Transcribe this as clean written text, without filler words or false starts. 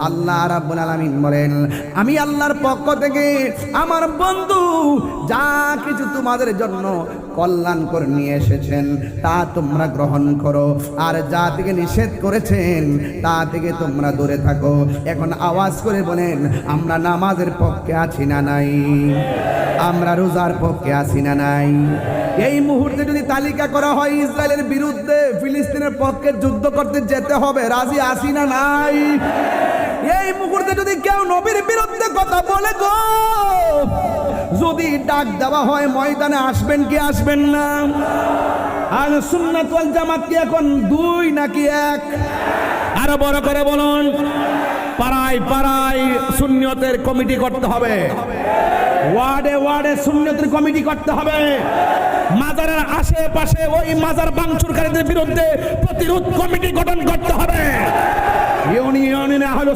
আল্লাহ রাব্বুল আলামিন বলেন, আমি আল্লাহর পক্ষ থেকে আমার বন্ধু যা কিছু তোমাদের জন্য কল্যাণ করে নিয়ে এসেছেন তা তোমরা গ্রহণ করো, আর যা থেকে নিষেধ করেছেন তা থেকে তোমরা দূরে থাকো। এখন আওয়াজ করে বলেন, আমরা নামাজের পক্ষে আছি না নাই? আমরা রোজার পক্ষে আছি না নাই? এই মুহূর্তে যদি তালিকা করা হয় ইসরায়েলের বিরুদ্ধে ফিলিস্তিনের পক্ষে যুদ্ধ করতে যেতে হবে, রাজি আছি না নাই? এই মুহূর্তে যদি কেউ নবীর বিরুদ্ধে কথা বলে গো, যদি ডাক দেওয়া হয় ময়দানে আসবেন কি আসবেন না? আর সুন্নাত ওয়াল জামাত কি এখন দুই নাকি এক? আরো বড় করে বলুন। পাড়ায় পাড়ায় সুন্নিয়তের কমিটি করতে হবে, ওয়ার্ডে ওয়ার্ডে সুন্নিয়তের কমিটি করতে হবে, মাজারের আশেপাশে ওই মাজার ভাঙচুরকারীদের বিরুদ্ধে প্রতিরোধ কমিটি গঠন করতে হবে। ইউনিয়নে হলো